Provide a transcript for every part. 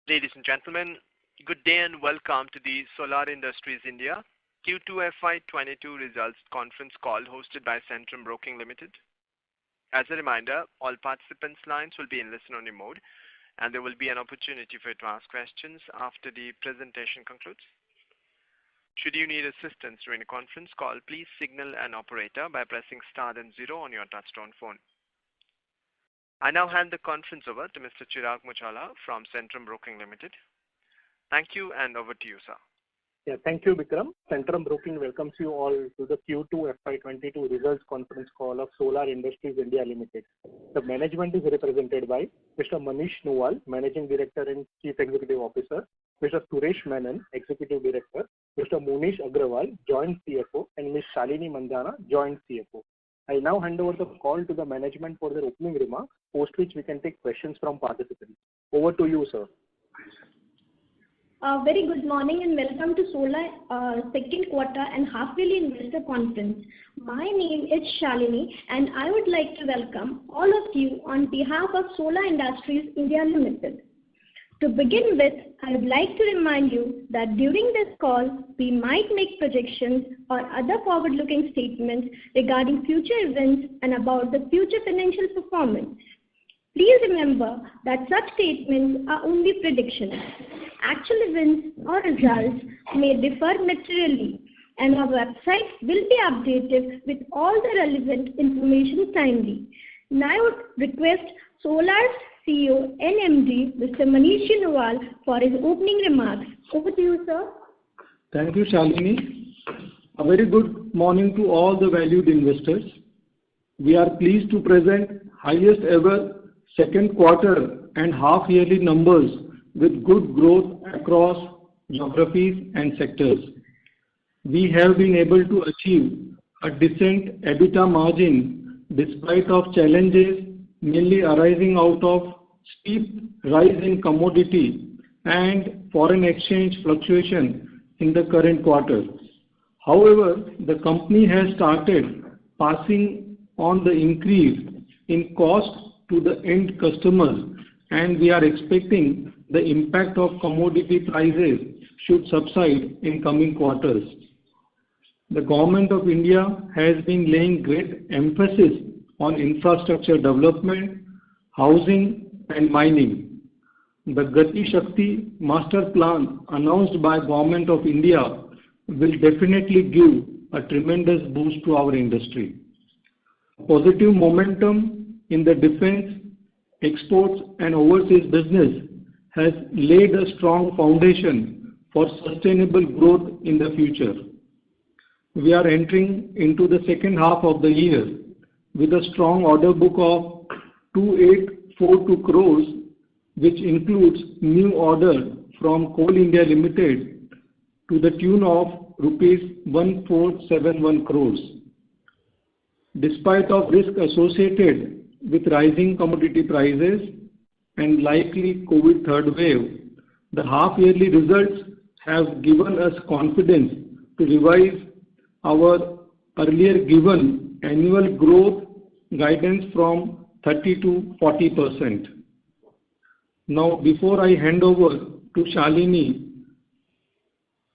Ladies and gentlemen, good day and welcome to the Solar Industries India Q2 FY22 results conference call hosted by Centrum Broking Limited. As a reminder, all participants' lines will be in listen-only mode, and there will be an opportunity for you to ask questions after the presentation concludes. Should you need assistance during the conference call, please signal an operator by pressing star and 0 on your touchtone phone. I now hand the conference over to Mr. Chirag Muchala from Centrum Broking Limited. Thank you, and over to you, sir. Yeah, thank you, Vikram. Centrum Broking welcomes you all to the Q2 FY22 results conference call of Solar Industries India Limited. The management is represented by Mr. Manish Nuwal, Managing Director and Chief Executive Officer, Mr. Suresh Menon, Executive Director, Mr. Munish Agrawal, Joint CFO, and Ms. Shalini Mandhana, Joint CFO. I now hand over the call to the management for their opening remarks, post which we can take questions from participants. Over to you, sir. Very good morning and welcome to Solar second quarter and half-yearly investor conference. My name is Shalini and I would like to welcome all of you on behalf of Solar Industries India Limited. To begin with, I would like to remind you that during this call, we might make projections or other forward-looking statements regarding future events and about the future financial performance. Please remember that such statements are only predictions. Actual events or results may differ materially, and our website will be updated with all the relevant information timely. Now I would request Solar's CEO and MD, Mr. Manish Nuwal, for his opening remarks. Over to you, sir. Thank you, Shalini. A very good morning to all the valued investors. We are pleased to present highest ever second quarter and half yearly numbers with good growth across geographies and sectors. We have been able to achieve a decent EBITDA margin despite of challenges mainly arising out of steep rise in commodity and foreign exchange fluctuation in the current quarter. However, the company has started passing on the increase in cost to the end customers, and we are expecting the impact of commodity prices should subside in coming quarters. The Government of India has been laying great emphasis on infrastructure development, housing and mining. The Gati Shakti Master Plan announced by Government of India will definitely give a tremendous boost to our industry. Positive momentum in the defense, exports and overseas business has laid a strong foundation for sustainable growth in the future. We are entering into the second half of the year with a strong order book of 2842 crores, which includes new order from Coal India Limited to the tune of rupees 1471 crores. Despite of risk associated with rising commodity prices and likely COVID third wave, the half-yearly results have given us confidence to revise our earlier given annual growth guidance from 30 to 40%. Now, before I hand over to Shalini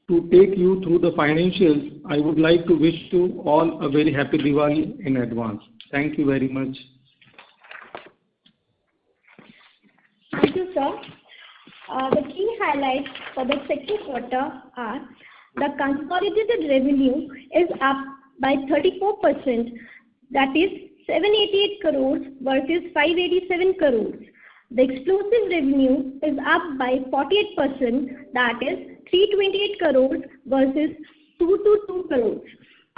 to take you through the financials, I would like to wish you all a very happy Diwali in advance. Thank you very much. Thank you, sir. The key highlights for the second quarter are the consolidated revenue is up by 34%, that is 788 crores versus 587 crores. The explosive revenue is up by 48%, that is 328 crores versus 222 crores.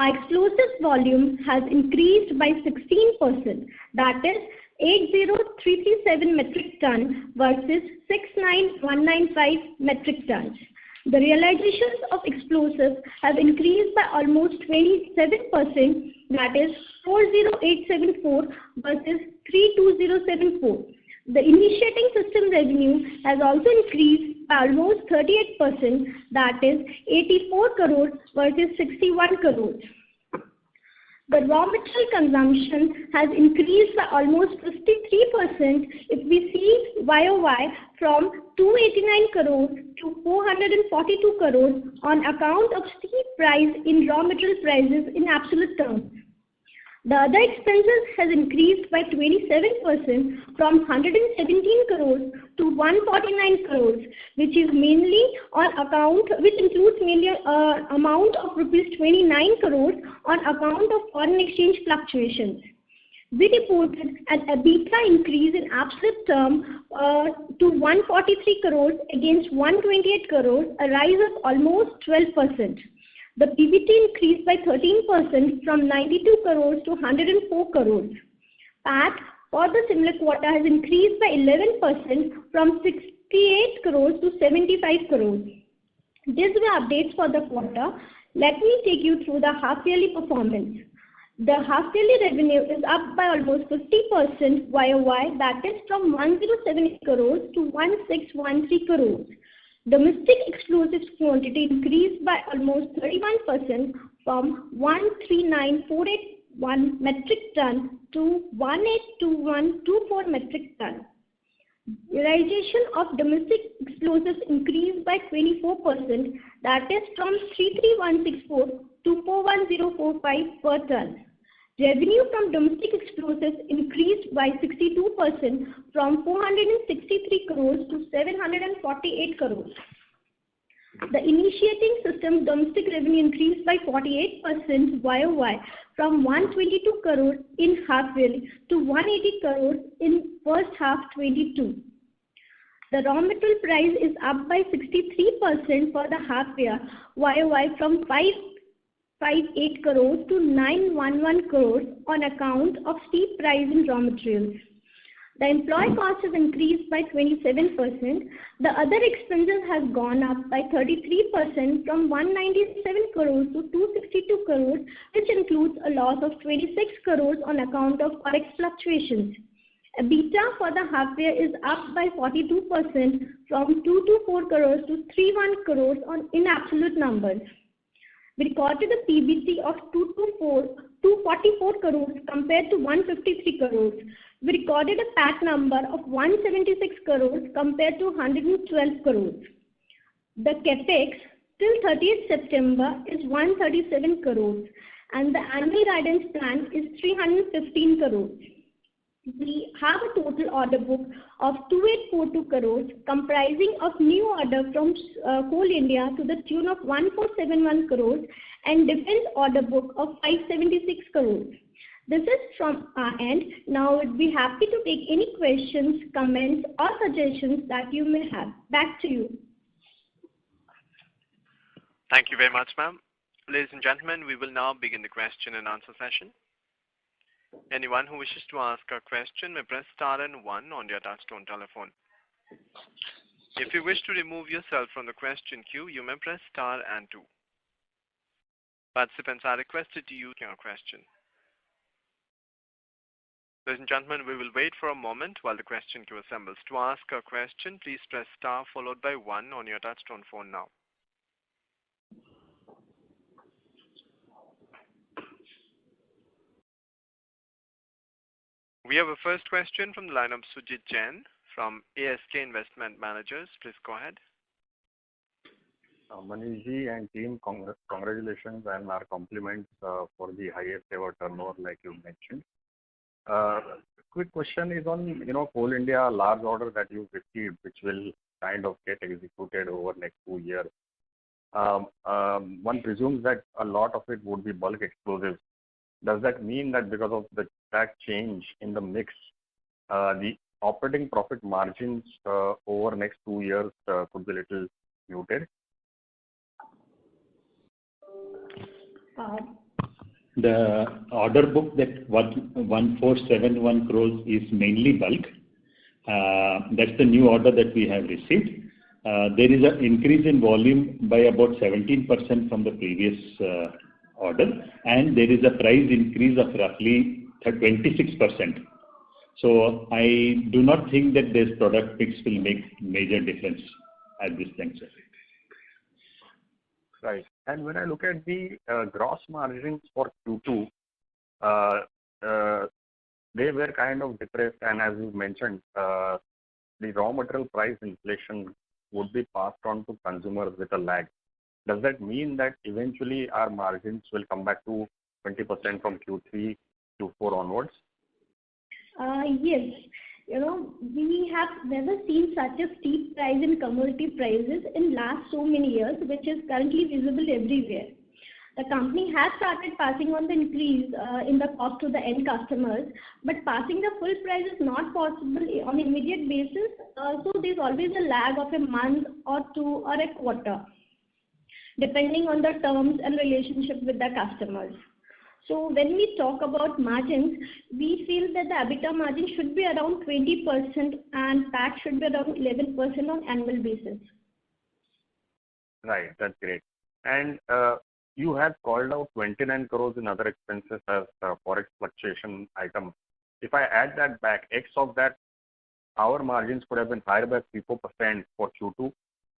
Our explosives volume has increased by 16%, that is 80337 metric ton versus 69195 metric tons. The realizations of explosives have increased by almost 27%, that is 40874 versus 32074. The initiating system revenue has also increased by almost 38%, that is 84 crores versus 61 crores. The raw material consumption has increased by almost 53% if we see YOY from 289 crores to 442 crores on account of steep rise in raw material prices in absolute terms. The other expenses has increased by 27% from 117 crores to 149 crores, which includes mainly amount of rupees 29 crores on account of foreign exchange fluctuations. We reported an EBITDA increase in absolute term to 143 crores against 128 crores, a rise of almost 12%. The PBT increased by 13% from 92 crores to 104 crores. PAT for the similar quarter has increased by 11% from 68 crores to 75 crores. These were updates for the quarter. Let me take you through the half-yearly performance. The half-yearly revenue is up by almost 50% YOY, that is from 1078 crores to 1613 crores. Domestic explosives quantity increased by almost 31% from 139,481 metric ton to 182124 metric ton. Realization of domestic explosives increased by 24%, that is from 33164 to 41045 per ton. Revenue from domestic explosives increased by 62% from 463 crores to 748 crores. The initiating system domestic revenue increased by 48% YOY from 122 crores in half yearly to 180 crores in first half 22. The raw material price is up by 63% for the half year YOY from 558 crores to 911 crores on account of steep rise in raw materials. The employee cost has increased by 27%. The other expenses has gone up by 33% from 197 crores to 262 crores, which includes a loss of 26 crores on account of forex fluctuations. EBITDA for the half year is up by 42% from 224 crores to 31 crores in absolute numbers. We recorded a PBT of 244 crores compared to 153 crores. We recorded a PAT number of 176 crores compared to 112 crores. The capex till 30th September is 137 crores and the annual guidance plan is 315 crores. We have a total order book of 2842 crores comprising of new order from Coal India to the tune of 1471 crores and defense order book of 576 crores. This is from our end. Now we'd be happy to take any questions, comments or suggestions that you may have. Back to you. Thank you very much, ma'am. Ladies and gentlemen, we will now begin the question and answer session. Anyone who wishes to ask a question may press star and 1 on your touchtone telephone. If you wish to remove yourself from the question queue, you may press star and 2. Participants are requested to use your question. Ladies and gentlemen, we will wait for a moment while the question queue assembles. To ask a question, please press star followed by 1 on your touchtone phone now. We have a first question from the line of Sujit Jain from ASK Investment Managers. Please go ahead. Manishji and team, congratulations and our compliments for the highest ever turnover like you mentioned. Quick question is on, Coal India large order that you received, which will kind of get executed over next 2 years. One presumes that a lot of it would be bulk explosives. Does that mean that because of that change in the mix, the operating profit margins over next 2 years could be a little muted? The order book that 1471 crores is mainly bulk. That's the new order that we have received. There is an increase in volume by about 17% from the previous order, and there is a price increase of roughly 26%. So I do not think that this product mix will make major difference at this juncture. Right. And when I look at the gross margins for Q2, they were kind of depressed, and as you mentioned, the raw material price inflation would be passed on to consumers with a lag. Does that mean that eventually our margins will come back to 20% from Q3, Q4 onwards? Yes. We have never seen such a steep rise in commodity prices in last so many years, which is currently visible everywhere. The company has started passing on the increase in the cost to the end customers, but passing the full price is not possible on immediate basis. So there's always a lag of a month or two or a quarter, depending on the terms and relationship with the customers. So when we talk about margins, we feel that the EBITDA margin should be around 20% and PAT should be around 11% on annual basis. Right, that's great. And you have called out 29 crores in other expenses as forex fluctuation item. If I add that back, X of that, our margins could have been higher by 3-4% for Q2.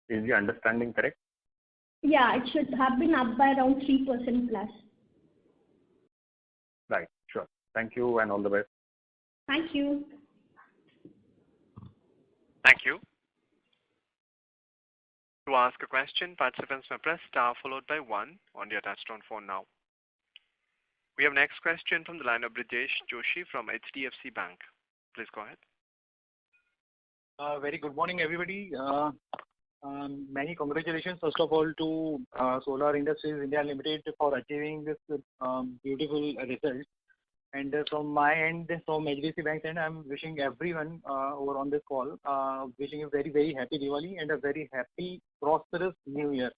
Is the understanding correct? Yeah, it should have been up by around 3% plus. Right, sure. Thank you and all the best. Thank you. Thank you. To ask a question, participants may press star followed by 1 on your touchtone phone now. We have next question from the line of Brijesh Joshi from HDFC Bank. Please go ahead. Very good morning, everybody. Many congratulations, first of all, to Solar Industries India Limited for achieving this beautiful result. And from my end, from HDFC Bank end, I'm wishing everyone over on this call, wishing a very, very happy Diwali and a very happy, prosperous New Year.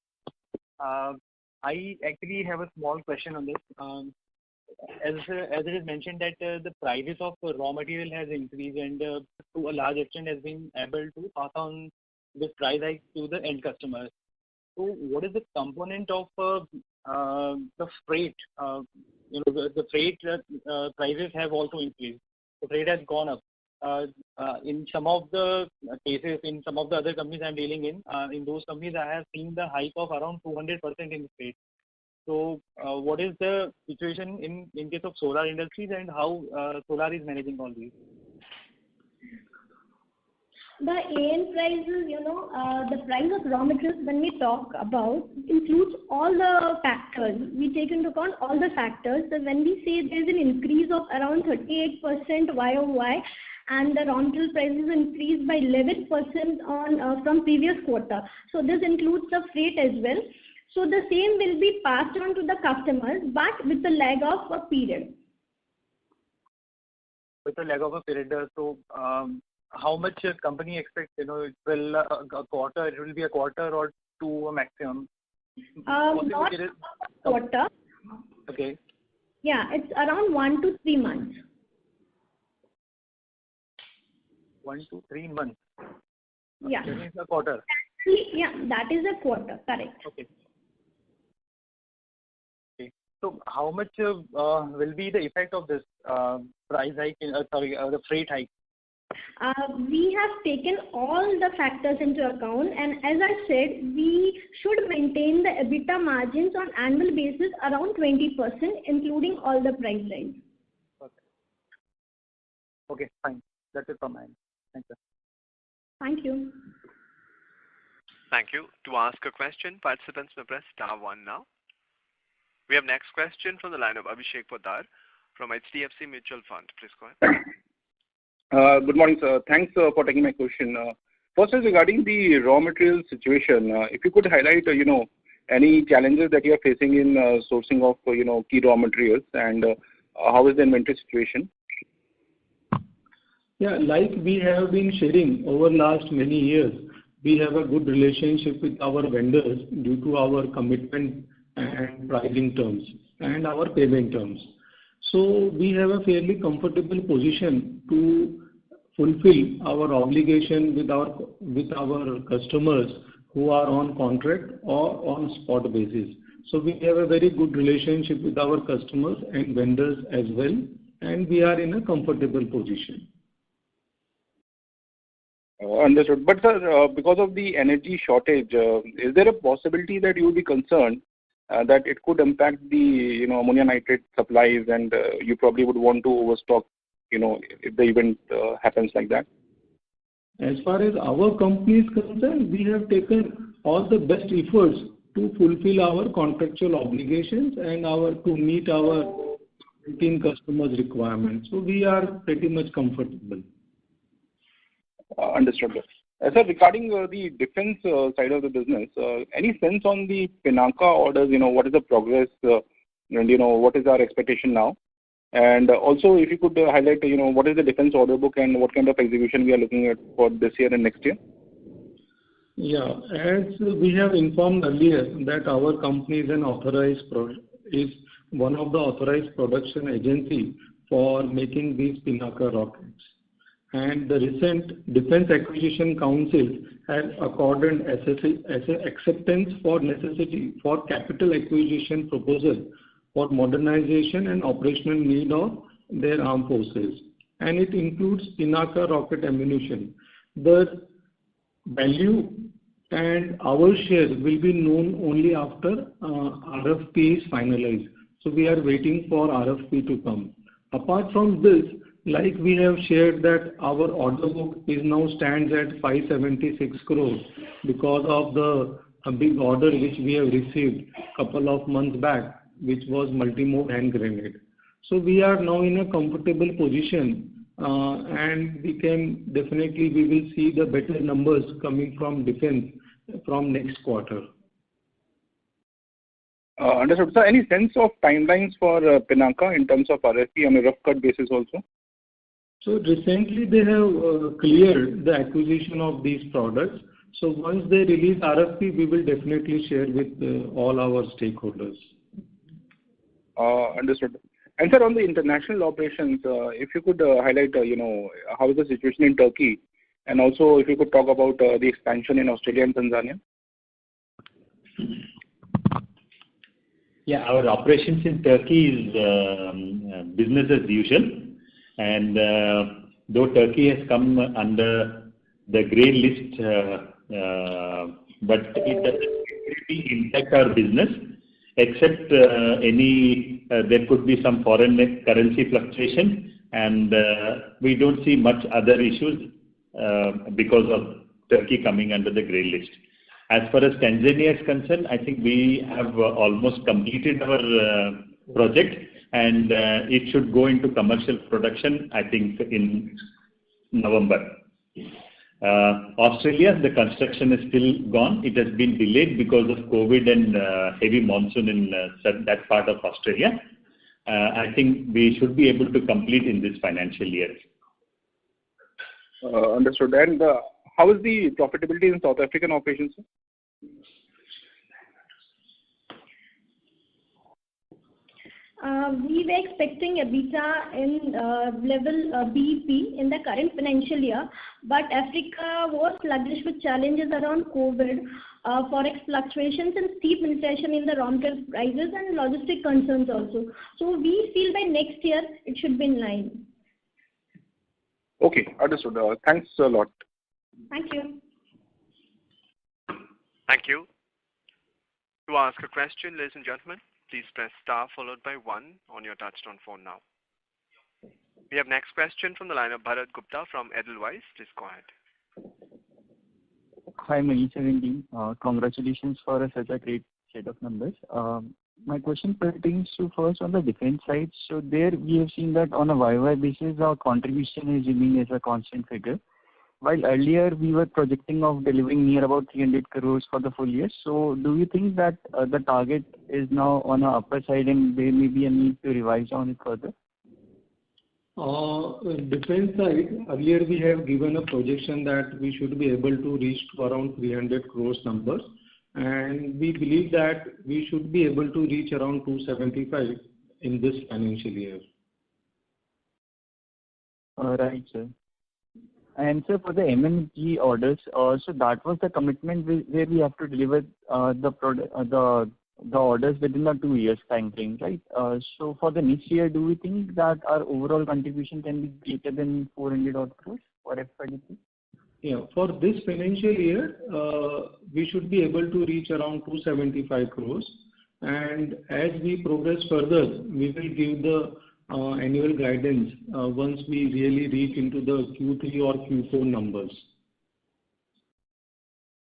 I actually have a small question on this. As it is mentioned that the prices of raw material has increased and to a large extent has been able to pass on this price hike to the end customers. So what is the component of the freight? The freight prices have also increased. The freight has gone up. In some of the cases, in some of the other companies I'm dealing in those companies, I have seen the hike of around 200% in freight. So what is the situation in case of Solar Industries and how Solar is managing all these? The AN prices, the price of raw materials when we talk about includes all the factors. We take into account all the factors. So when we say there's an increase of around 38% YOY and the raw material prices increased by 11% on from previous quarter. So this includes the freight as well. So the same will be passed on to the customers, but with the lag of a period. With the lag of a period, so how much company expects? It will a quarter. It will be a quarter or two a maximum. Not a quarter. Okay. Yeah, it's around 1 to 3 months. 1 to 3 months. Yeah. That is a quarter. Yeah, that is a quarter. Correct. Okay. So how much will be the effect of this price hike? The freight hike. We have taken all the factors into account, and as I said, we should maintain the EBITDA margins on annual basis around 20%, including all the price rise. Okay, fine. That's it from my end. Thank you. Thank you. Thank you. To ask a question, participants may press star 1 now. We have next question from the line of Abhishek Poddar from HDFC Mutual Fund. Please go ahead. Good morning, sir. Thanks for taking my question. First is regarding the raw material situation. If you could highlight, any challenges that you are facing in sourcing of, key raw materials, and how is the inventory situation? Yeah, like we have been sharing over last many years, we have a good relationship with our vendors due to our commitment and pricing terms and our payment terms. So we have a fairly comfortable position to fulfill our obligation with our customers who are on contract or on spot basis. So we have a very good relationship with our customers and vendors as well, and we are in a comfortable position. Understood. But sir, because of the energy shortage, is there a possibility that you will be concerned that it could impact the ammonia nitrate supplies, and you probably would want to overstock if the event happens like that? As far as our company is concerned, we have taken all the best efforts to fulfill our contractual obligations and to meet our routine customers' requirements. So we are pretty much comfortable. Understood. Sir, regarding the defense side of the business, any sense on the Pinaka orders? What is the progress, and what is our expectation now? And also, if you could highlight, what is the defense order book and what kind of execution we are looking at for this year and next year? Yeah, as we have informed earlier that our company is one of the authorized production agency for making these Pinaka rockets. And the recent Defense Acquisition Council has accorded acceptance for necessity for capital acquisition proposal for modernization and operational need of their armed forces. And it includes Pinaka rocket ammunition. The value and our share will be known only after RFP is finalized. So we are waiting for RFP to come. Apart from this, like we have shared that our order book is now stands at 576 crores because of the big order which we have received couple of months back, which was multi-mode hand grenade. So we are now in a comfortable position, and we will see the better numbers coming from defense from next quarter. Understood. Sir, any sense of timelines for Pinaka in terms of RFP on a rough cut basis also? So recently they have cleared the acquisition of these products. So once they release RFP, we will definitely share with all our stakeholders. Understood. And sir, on the international operations, if you could highlight, how is the situation in Turkey, and also if you could talk about the expansion in Australia and Tanzania. Yeah, our operations in Turkey is business as usual, and though Turkey has come under the grey list, but it doesn't really impact our business, except there could be some foreign currency fluctuation, and we don't see much other issues because of Turkey coming under the grey list. As far as Tanzania is concerned, I think we have almost completed our project, and it should go into commercial production, I think, in November. Australia, the construction is still gone. It has been delayed because of COVID and heavy monsoon in that part of Australia. I think we should be able to complete in this financial year. Understood. And how is the profitability in South African operations, sir? We were expecting EBITDA in level BEP in the current financial year, but Africa was sluggish with challenges around COVID, forex fluctuations and steep inflation in the raw material prices and logistic concerns also. So we feel by next year it should be in line. Okay, understood. Thanks a lot. Thank you. Thank you. To ask a question, ladies and gentlemen, please press star followed by 1 on your touchtone phone now. We have next question from the line of Bharat Gupta from Edelweiss. Please go ahead. Hi, Manish and team. Congratulations for such a great set of numbers. My question pertains to first on the defense side. So there we have seen that on a YY basis, our contribution is remaining as a constant figure. While earlier we were projecting of delivering near about 300 crores for the full year. So do you think that the target is now on the upper side and there may be a need to revise on it further? Defense side, earlier we have given a projection that we should be able to reach to around 300 crores numbers, and we believe that we should be able to reach around 275 in this financial year. All right, sir. And sir, for the MMG orders, so that was the commitment where we have to deliver the orders within the 2 years time frame, right? So for the next year, do we think that our overall contribution can be greater than 400 odd crores for FY23? Yeah, for this financial year, we should be able to reach around 275 crores. and as we progress further, we will give the annual guidance once we really reach into the Q3 or Q4 numbers.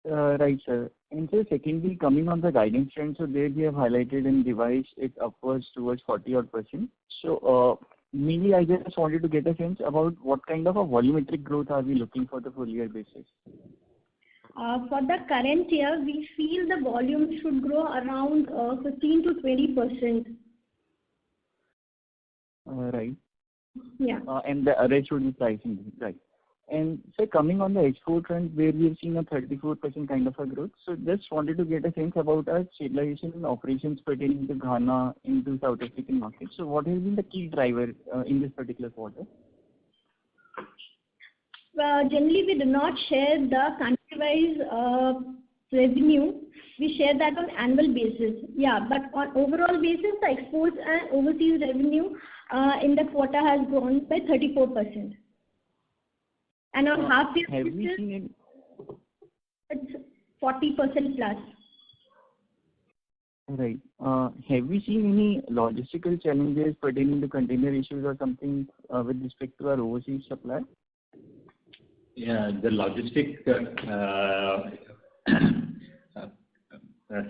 Right, sir. And so secondly, coming on the guidance trend, so there we have highlighted in device it upwards towards 40-odd%. So mainly I just wanted to get a sense about what kind of a volumetric growth are we looking for the full year basis? For the current year, we feel the volume should grow around 15 to 20%. Right. Yeah. And the rest would be pricing, right? And so coming on the export trend, where we have seen a 34% kind of a growth. So just wanted to get a sense about our stabilization in operations pertaining to Ghana into South African markets. So what has been the key driver in this particular quarter? Generally, we do not share the country-wise revenue. We share that on annual basis. Yeah, but on overall basis, the exports and overseas revenue in the quarter has grown by 34%. And on half year Have basis, we seen it's 40% plus. Right. Have we seen any logistical challenges pertaining to container issues or something with respect to our overseas supply? Yeah, the logistic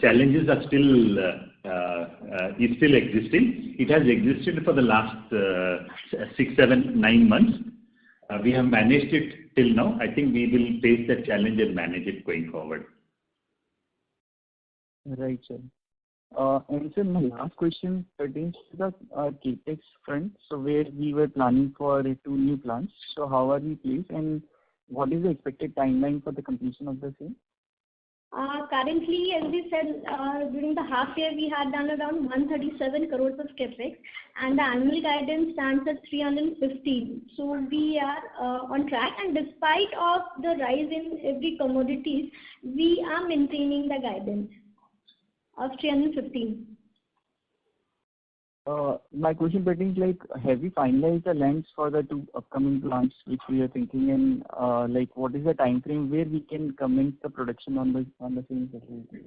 challenges are still existing. It has existed for the last 6, 7, 9 months. We have managed it till now. I think we will face that challenge and manage it going forward. Right, sir. And sir, my last question pertains to the capex front. So where we were planning for 2 new plants. So how are we placed, and what is the expected timeline for the completion of the same? Currently, as we said, during the half year, we had done around 137 crores of capex, and the annual guidance stands at 350. So we are on track, and despite of the rise in every commodities, we are maintaining the guidance of 315. My question pertains like, have we finalized the lands for the 2 upcoming plants which we are thinking, and like what is the time frame where we can commence the production on the same facility?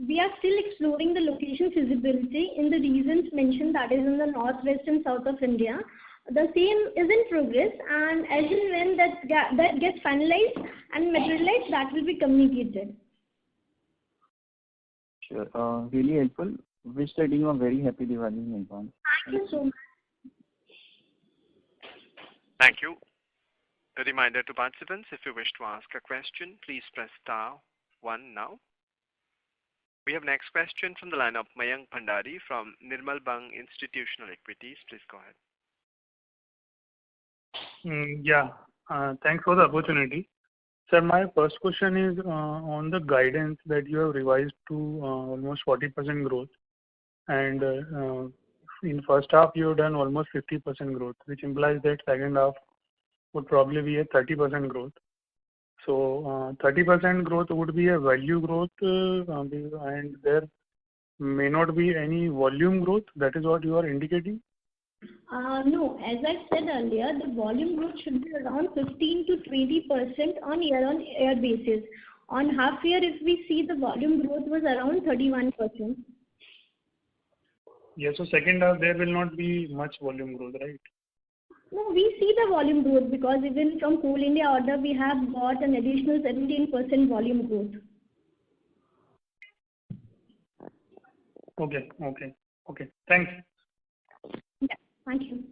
We are still exploring the location feasibility in the regions mentioned, that is in the northwest and south of India. The same is in progress, and as and when that gets finalized and materialized, that will be communicated. Sure. Really helpful. Wish the team a very happy Diwali in advance. Thank you so much. Thank you. A reminder to participants, if you wish to ask a question, please press star 1 now. We have next question from the line of Mayank Bhandari from Nirmal Bang Institutional Equities. Please go ahead. Thanks for the opportunity. Sir, my first question is on the guidance that you have revised to almost 40% growth. And in first half, you have done almost 50% growth, which implies that second half would probably be a 30% growth. So 30% growth would be a value growth, and there may not be any volume growth. That is what you are indicating? No, as I said earlier, the volume growth should be around 15 to 20% on year basis. On half year, if we see, the volume growth was around 31%. Yes, so second half there will not be much volume growth, right? No, we see the volume growth because even from Coal India order, we have got an additional 17% volume growth. Okay. Thanks. Yeah, thank you.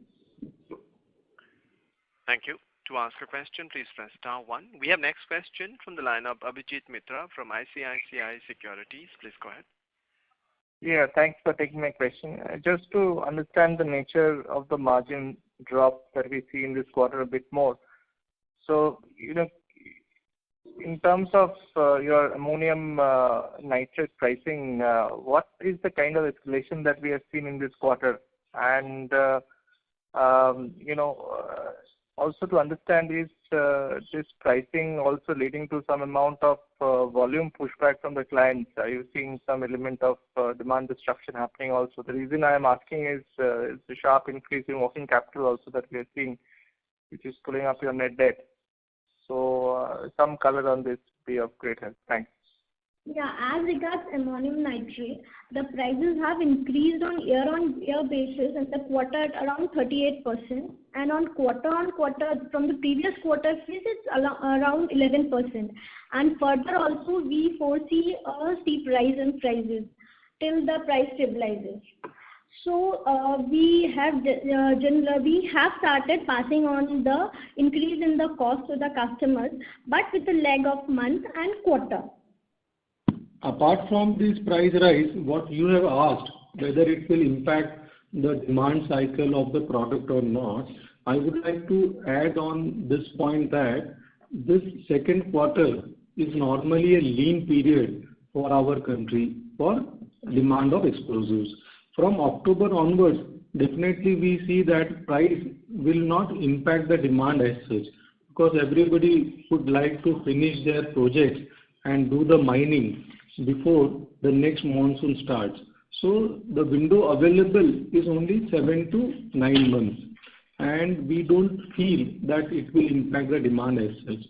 Thank you. To ask a question, please press star 1. We have next question from the line of Abhijit Mitra from ICICI Securities. Please go ahead. Yeah, thanks for taking my question. Just to understand the nature of the margin drop that we see in this quarter a bit more. So, in terms of your ammonium nitrate pricing, what is the kind of escalation that we have seen in this quarter? And, also to understand, is this pricing also leading to some amount of volume pushback from the clients? Are you seeing some element of demand destruction happening also? The reason I am asking is the sharp increase in working capital also that we are seeing, which is pulling up your net debt. So some color on this would be of great help. Thanks. Yeah, as regards ammonium nitrate, the prices have increased on year-on-year basis in the quarter at around 38%, and on quarter-on-quarter from the previous quarter phase it's around 11%. And further also we foresee a steep rise in prices till the price stabilizes. So we have started passing on the increase in the cost to the customers, but with a lag of month and quarter. Apart from this price rise, what you have asked, whether it will impact the demand cycle of the product or not, I would like to add on this point that this second quarter is normally a lean period for our country for demand of explosives. From October onwards, definitely we see that price will not impact the demand as such, because everybody would like to finish their projects and do the mining before the next monsoon starts. So the window available is only 7 to 9 months, and we don't feel that it will impact the demand as such.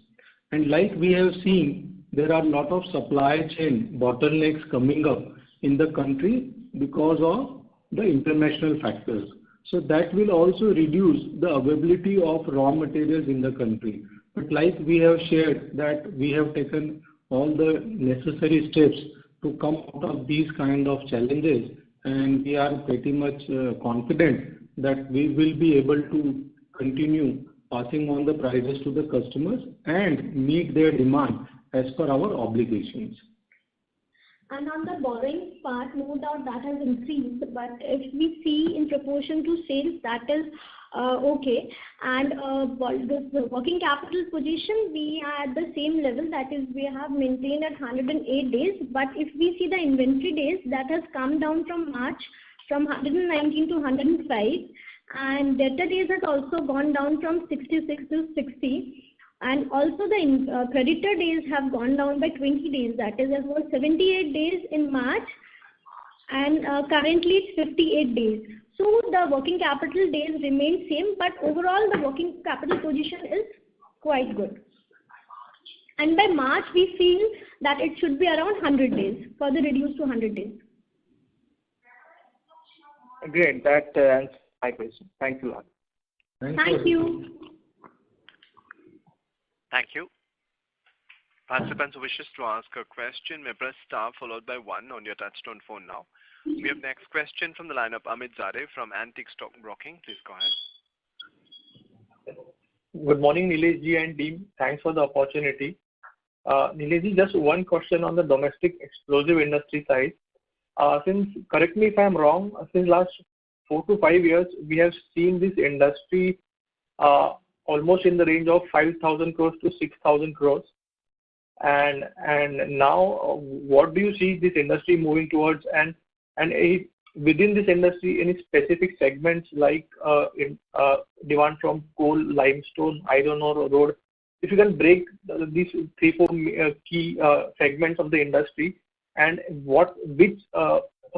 And like we have seen, there are a lot of supply chain bottlenecks coming up in the country because of the international factors. So that will also reduce the availability of raw materials in the country. But like we have shared that we have taken all the necessary steps to come out of these kind of challenges, and we are pretty much confident that we will be able to continue passing on the prices to the customers and meet their demand as per our obligations. And on the borrowing part, no doubt that has increased, but if we see in proportion to sales, that is okay. And the working capital position, we are at the same level, that is we have maintained at 108 days. But if we see the inventory days, that has come down from March from 119 to 105, and debtor days has also gone down from 66 to 60. And also the creditor days have gone down by 20 days. That is, it was 78 days in March, and currently it's 58 days. So the working capital days remain same, but overall the working capital position is quite good. And by March we feel that it should be around 100 days, further reduced to 100 days. Great, that answers my question. Thank you a lot. Thank you. Thank you. Participants who wishes to ask a question may press star followed by 1 on your touchtone phone now. We have next question from the line of Amit Zade from Antique Stock Broking. Please go ahead. Good morning, Nilesh ji and team. Thanks for the opportunity. Nilesh ji, just one question on the domestic explosive industry side. Correct me if I am wrong, since last 4 to 5 years, we have seen this industry almost in the range of 5,000 crores to 6,000 crores. And now, what do you see this industry moving towards? And within this industry, any specific segments like demand from coal, limestone, iron ore, road? If you can break these 3-4 key segments of the industry, and which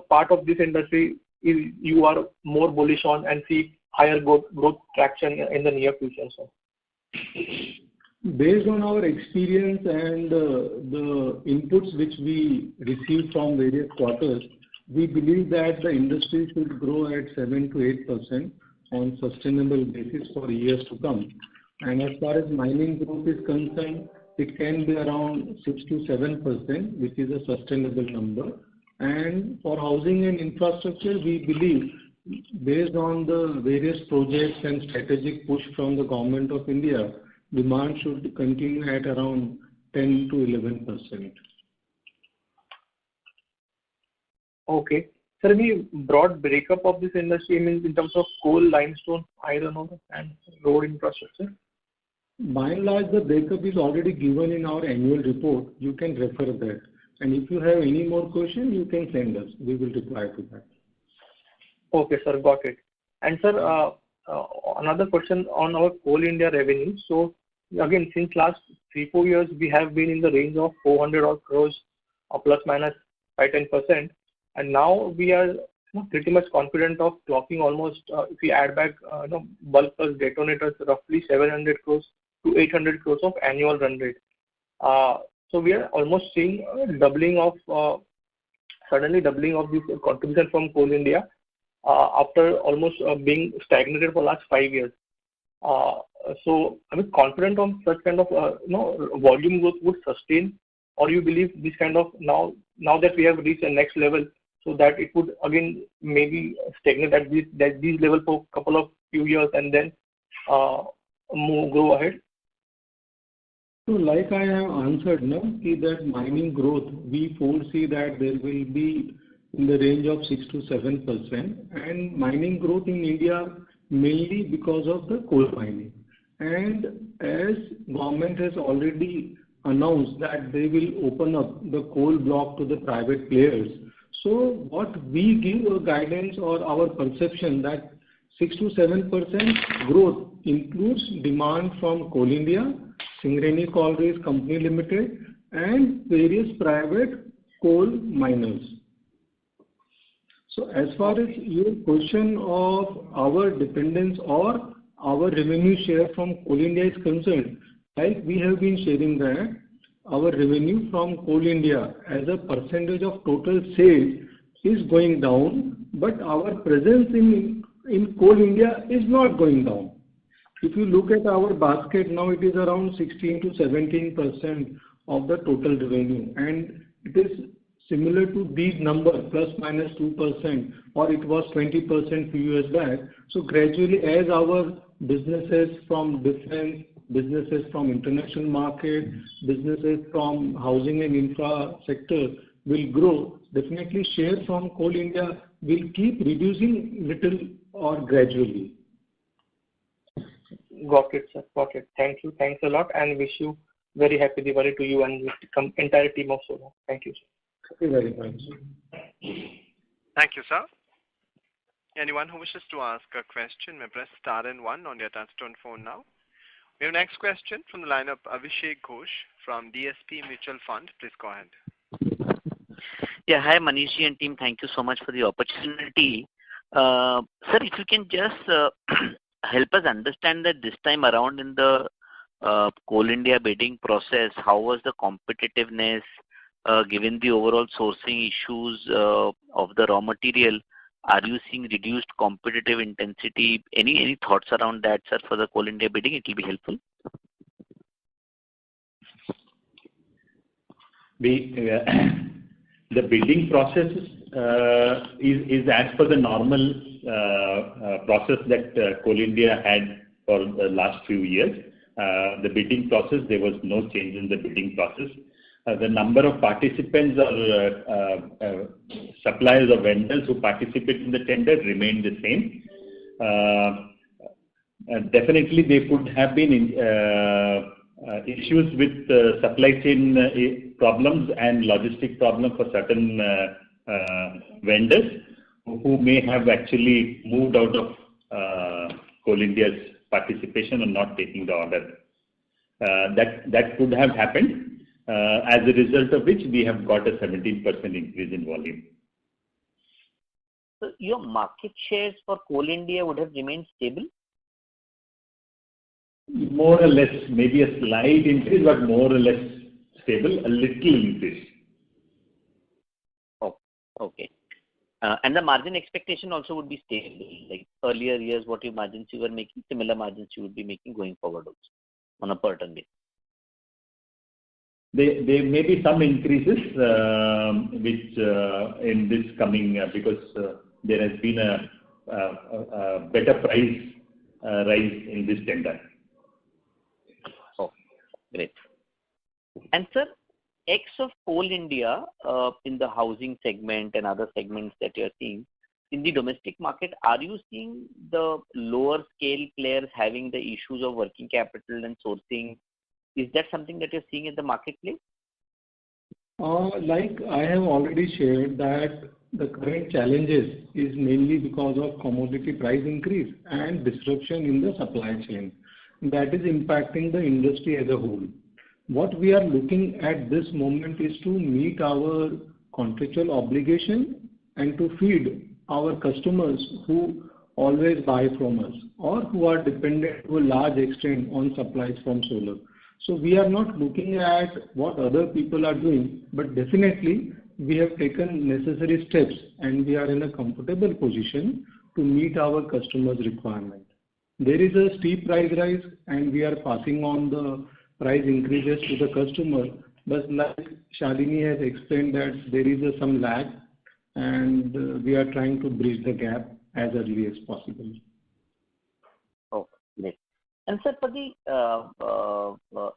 part of this industry you are more bullish on and see higher growth traction in the near future, sir? Based on our experience and the inputs which we receive from various quarters, we believe that the industry should grow at 7 to 8% on sustainable basis for years to come. And as far as mining growth is concerned, it can be around 6 to 7%, which is a sustainable number. And for housing and infrastructure, we believe, based on the various projects and strategic push from the government of India, demand should continue at around 10 to 11%. Okay. Sir, any broad breakup of this industry, in terms of coal, limestone, iron ore, and road infrastructure? By and large, the breakup is already given in our annual report. You can refer that. And if you have any more questions, you can send us. We will reply to that. Okay, sir, got it. And sir, another question on our Coal India revenue. So again, since last 3-4 years, we have been in the range of 400 odd crores, plus minus by 10%. And now we are pretty much confident of clocking almost, if we add back bulk plus detonators, roughly 700 crores to 800 crores of annual run rate. So we are almost seeing suddenly doubling of this contribution from Coal India after almost being stagnated for last 5 years. So are we confident on such kind of volume growth would sustain, or you believe this kind of now that we have reached the next level, so that it would again maybe stagnate at these level for few years and then go ahead? So like I have answered now, that mining growth, we foresee that there will be in the range of 6 to 7%, and mining growth in India mainly because of the coal mining. And as government has already announced that they will open up the coal block to the private players. So what we give a guidance or our perception that 6 to 7% growth includes demand from Coal India, Singareni Collieries Company Limited, and various private coal miners. So as far as your question of our dependence or our revenue share from Coal India is concerned, like we have been sharing that our revenue from Coal India as a percentage of total sales is going down, but our presence in Coal India is not going down. If you look at our basket now, it is around 16 to 17% of the total revenue, and it is similar to these numbers, plus minus 2%, or it was 20% few years back. So gradually, as our businesses from defense, businesses from international market, businesses from housing and infra sector will grow, definitely share from Coal India will keep reducing little or gradually. Got it, sir. Got it. Thank you. Thanks a lot, and wish you very happy Diwali to you and the entire team of Solar. Thank you, sir. Thank you very much. Thank you, sir. Anyone who wishes to ask a question may press star and 1 on their touchtone phone now. We have next question from the line of Abhishek Ghosh from DSP Mutual Fund. Please go ahead. Yeah, hi Manish and team. Thank you so much for the opportunity. Sir, if you can just help us understand that this time around in the Coal India bidding process, how was the competitiveness given the overall sourcing issues of the raw material? Are you seeing reduced competitive intensity? Any thoughts around that, sir, for the Coal India bidding? It will be helpful. The bidding process is as per the normal process that Coal India had for the last few years. The bidding process, there was no change in the bidding process. The number of participants or suppliers or vendors who participate in the tender remained the same. Definitely, there could have been issues with supply chain problems and logistic problems for certain vendors who may have actually moved out of Coal India's participation and not taking the order. That could have happened. As a result of which we have got a 17% increase in volume. So your market shares for Coal India would have remained stable? More or less, maybe a slight increase, but more or less stable, a little increase. Oh, okay. And the margin expectation also would be stable, like earlier years, what your margins you were making, similar margins you would be making going forward also on a per ton basis. There may be some increases which in this coming because there has been a better price rise in this tender. Oh, great. And sir, X of Coal India in the housing segment and other segments that you are seeing in the domestic market, are you seeing the lower scale players having the issues of working capital and sourcing? Is that something that you're seeing in the marketplace? Like I have already shared that the current challenges is mainly because of commodity price increase and disruption in the supply chain. That is impacting the industry as a whole. What we are looking at this moment is to meet our contractual obligation and to feed our customers who always buy from us or who are dependent to a large extent on supplies from solar. So we are not looking at what other people are doing, but definitely we have taken necessary steps and we are in a comfortable position to meet our customers' requirement. There is a steep price rise and we are passing on the price increases to the customer, but like Shalini has explained that there is some lag and we are trying to bridge the gap as early as possible. Oh, great. And sir, for the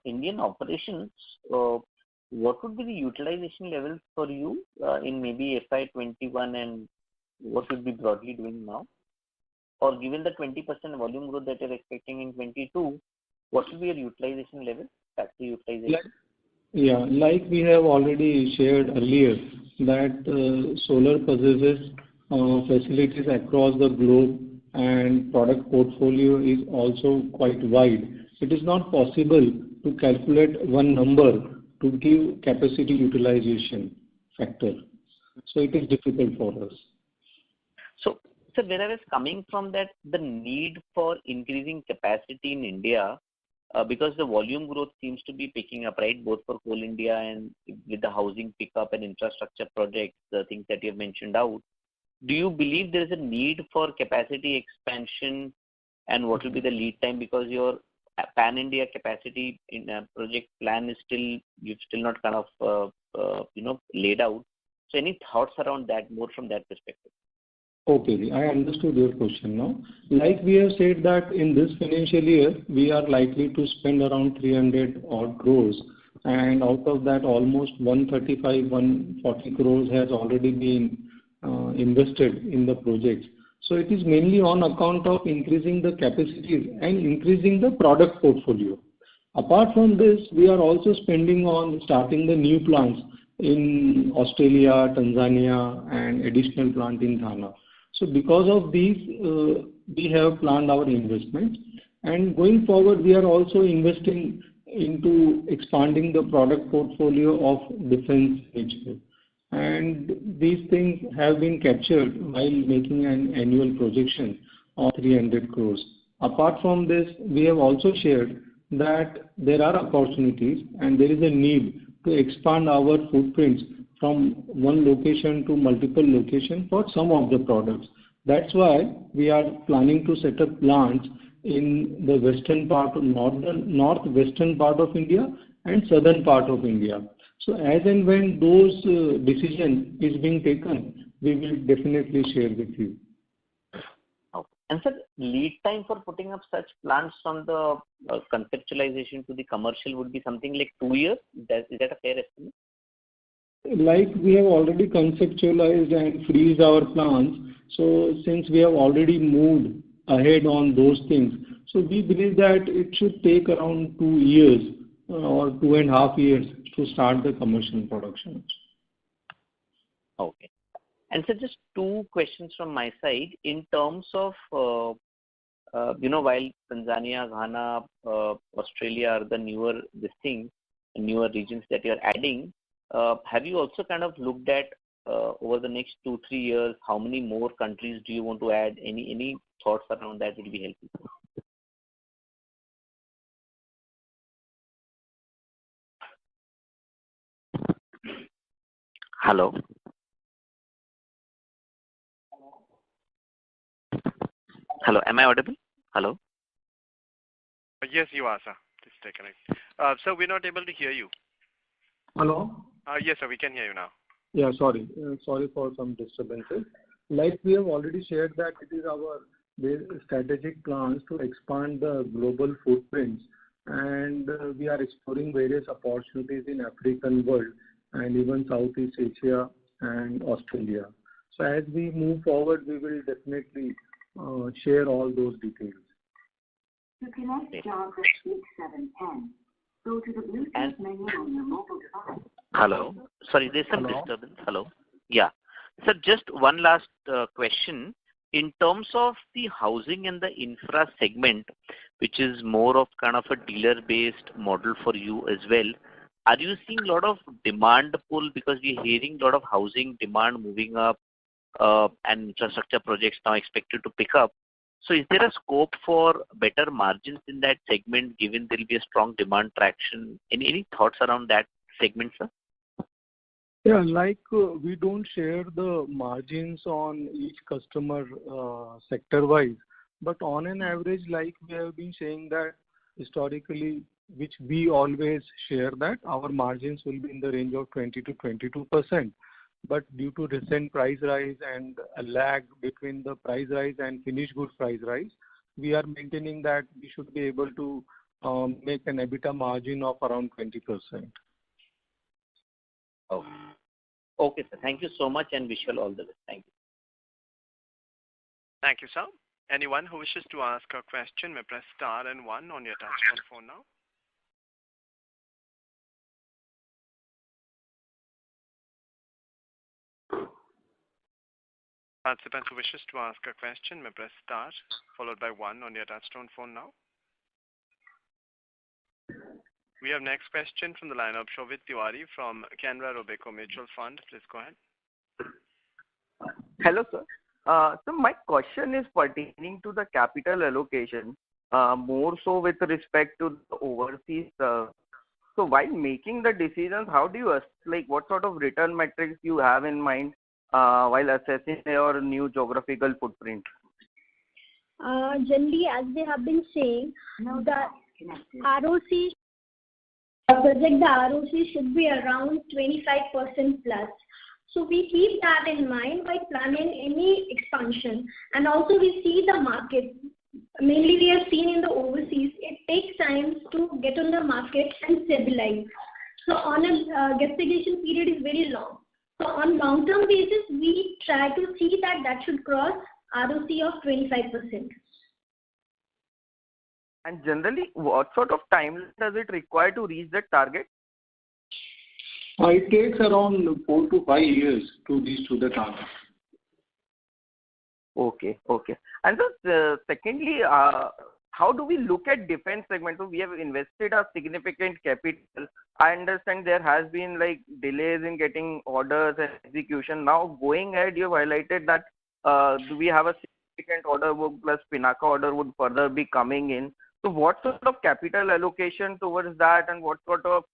Indian operations, what would be the utilization levels for you in maybe FY21 and what would be broadly doing now? Or given the 20% volume growth that you're expecting in 22, what will be your utilization level, factory utilization? Yeah, like we have already shared earlier, that solar possesses facilities across the globe and product portfolio is also quite wide. It is not possible to calculate one number to give capacity utilization factor. So it is difficult for us. So where I was coming from, that the need for increasing capacity in India, because the volume growth seems to be picking up, right, both for Coal India and with the housing pickup and infrastructure projects, the things that you have mentioned out. Do you believe there is a need for capacity expansion, and what will be the lead time? Because your pan-India capacity in a project plan is still, you've still not kind of, laid out. So any thoughts around that, more from that perspective? Okay, I understood your question now. Like we have said that in this financial year, we are likely to spend around 300 odd crores, and out of that almost 135, 140 crores has already been invested in the projects. So it is mainly on account of increasing the capacities and increasing the product portfolio. Apart from this, we are also spending on starting the new plants in Australia, Tanzania, and additional plant in Ghana. So because of these, we have planned our investments, and going forward, we are also investing into expanding the product portfolio of defense nature. And these things have been captured while making an annual projection of 300 crores. Apart from this, we have also shared that there are opportunities and there is a need to expand our footprints from one location to multiple locations for some of the products. That's why we are planning to set up plants in the western part, northwestern part of India and southern part of India. So as and when those decision is being taken, we will definitely share with you. Okay. And sir, lead time for putting up such plants from the conceptualization to the commercial would be something like 2 years? Is that a fair estimate? Like we have already conceptualized and freeze our plans, so since we have already moved ahead on those things, so we believe that it should take around 2 years or 2.5 years to start the commercial production. Okay. And so just two questions from my side. In terms of, while Tanzania, Ghana, Australia are the newer newer regions that you're adding, have you also kind of looked at over the next 2-3 years, how many more countries do you want to add? Any thoughts around that will be helpful. Hello. Hello, am I audible? Hello. Yes, you are, sir. Please stay connected. Sir, we're not able to hear you. Hello. Yes, sir, we can hear you now. Yeah, sorry for some disturbances. Like we have already shared that it is our strategic plans to expand the global footprints, and we are exploring various opportunities in African world and even Southeast Asia and Australia. So as we move forward, we will definitely share all those details. To connect Java Speak 710, go to the Bluetooth menu on your mobile device. Hello. Sorry, there's some disturbance. Hello. Yeah. So just one last question. In terms of the housing and the infra segment, which is more of kind of a dealer-based model for you as well, are you seeing a lot of demand pull, because we're hearing a lot of housing demand moving up and infrastructure projects now expected to pick up? So is there a scope for better margins in that segment, given there will be a strong demand traction? Any thoughts around that segment, sir? Yeah, we don't share the margins on each customer sector-wise, but on an average, like we have been saying that historically, which we always share that our margins will be in the range of 20 to 22%. But due to recent price rise and a lag between the price rise and finished goods price rise, we are maintaining that we should be able to make an EBITDA margin of around 20%. Okay. Okay, sir. Thank you so much and wish you all the best. Thank you. Thank you, sir. Anyone who wishes to ask a question may press star and one on your touchtone phone now. Participants who wishes to ask a question may press star followed by one on your touchtone phone now. We have next question from the line of Shobhit Tiwari from Canara Robeco Mutual Fund. Please go ahead. Hello, sir. So my question is pertaining to the capital allocation, more so with respect to the overseas. So while making the decisions, how do you what sort of return metrics you have in mind while assessing your new geographical footprint? Generally, as they have been saying, the ROC project, the ROC should be around 25% plus. So we keep that in mind by planning any expansion. And also we see the market. Mainly we have seen in the overseas, it takes time to get on the market and stabilize. So on a gestation period is very long. So on long-term basis, we try to see that should cross ROC of 25%. And generally, what sort of time does it require to reach that target? It takes around 4 to 5 years to reach to the target. Okay. And so, secondly, how do we look at defense segment? So we have invested a significant capital. I understand there has been delays in getting orders and execution. Now going ahead, you've highlighted that do we have a significant order book plus Pinaka order would further be coming in. So what sort of capital allocation towards that and what sort of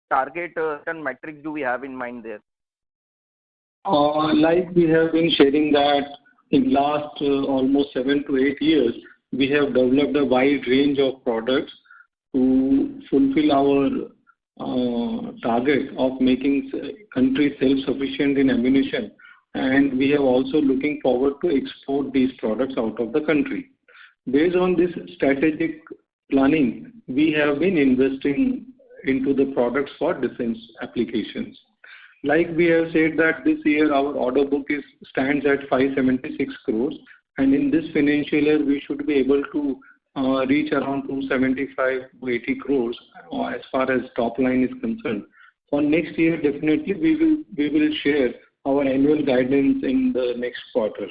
target and metrics do we have in mind there? Like we have been sharing that in last almost 7 to 8 years, we have developed a wide range of products to fulfill our target of making country self-sufficient in ammunition. And we are also looking forward to export these products out of the country. Based on this strategic planning, we have been investing into the products for defense applications. Like we have said that this year our order book stands at 576 crores, and in this financial year we should be able to reach around 275 to 80 crores as far as top line is concerned. For next year, definitely we will share our annual guidance in the next quarter.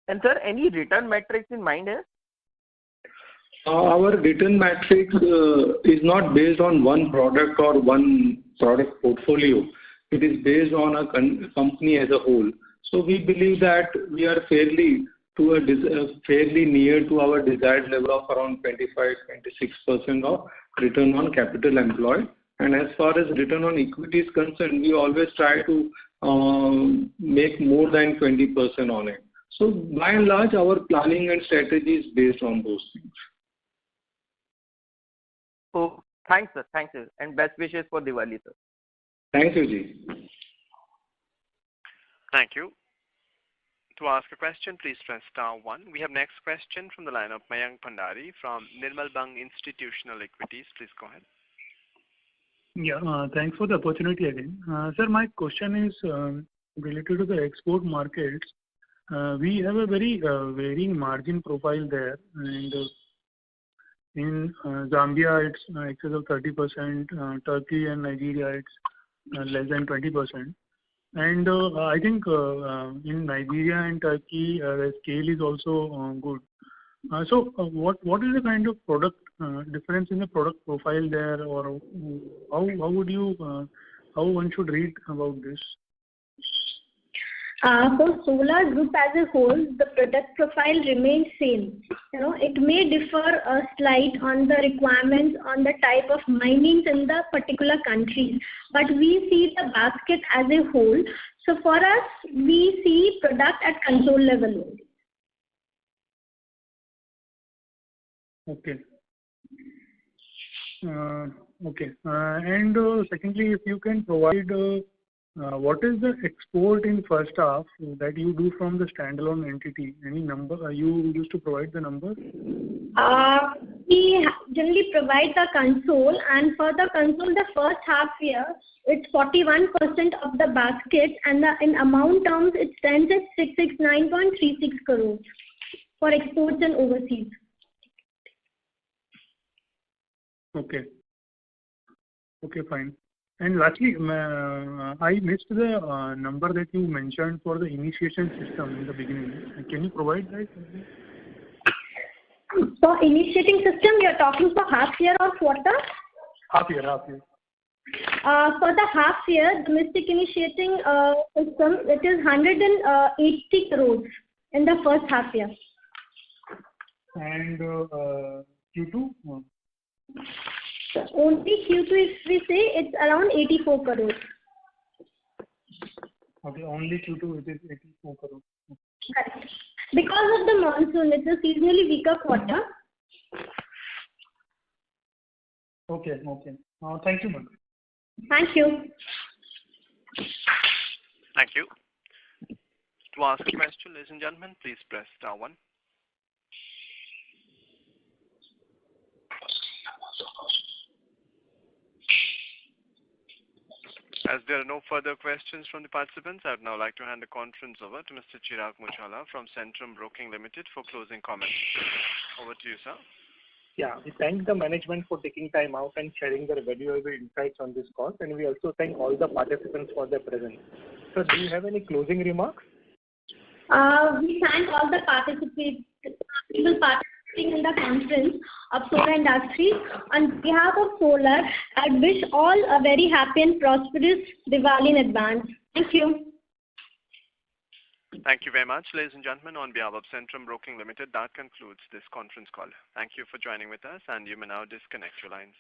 And sir, any return metrics in mind here? Our return matrix is not based on one product or one product portfolio. It is based on a company as a whole. So we believe that we are fairly near to our desired level of around 25-26% of return on capital employed. And as far as return on equity is concerned, we always try to make more than 20% on it. So by and large, our planning and strategy is based on those things. So thanks, sir. Thanks, sir. And best wishes for Diwali, sir. Thank you, Ji. Thank you. To ask a question, please press star 1. We have next question from the line of Mayank Bhandari from Nirmal Bang Institutional Equities. Please go ahead. Yeah, thanks for the opportunity again. Sir, my question is related to the export markets. We have a very varying margin profile there, and in Zambia it's excess of 30%, Turkey and Nigeria it's less than 20%. And I think in Nigeria and Turkey the scale is also good. So what is the kind of product difference in the product profile there, or how would you how one should read about this? For Solar Group as a whole, the product profile remains same. It may differ slight on the requirements on the type of minings in the particular countries, but we see the basket as a whole. So for us, we see product at console level only. Okay. Okay. And secondly, if you can provide what is the export in first half that you do from the standalone entity? Any number? You used to provide the number? We generally provide the console, and for the console, the first half year, it's 41% of the basket, and in amount terms, it stands at 669.36 crores for exports and overseas. Okay. Okay, fine. And lastly, I missed the number that you mentioned for the initiation system in the beginning. Can you provide that? For initiating system, you're talking for half year or quarter? Half year. For the half year, domestic initiating system, it is 180 crores in the first half year. And Q2? Only Q2, if we say, it's around 84 crores. Okay, only Q2 it is 84 crores. Correct. Because of the monsoon, it's a seasonally weaker quarter. Okay. Thank you, ma'am. Thank you. Thank you. To ask a question, ladies and gentlemen, please press star 1. As there are no further questions from the participants, I would now like to hand the conference over to Mr. Chirag Muchala from Centrum Broking Limited for closing comments. Over to you, sir. Yeah, we thank the management for taking time out and sharing their valuable insights on this call, and we also thank all the participants for their presence. So, do you have any closing remarks? We thank all the participants in the conference of Solar Industries. On behalf of Solar, I wish all a very happy and prosperous Diwali in advance. Thank you. Thank you very much, ladies and gentlemen. On behalf of Centrum Broking Limited, that concludes this conference call. Thank you for joining with us, and you may now disconnect your lines.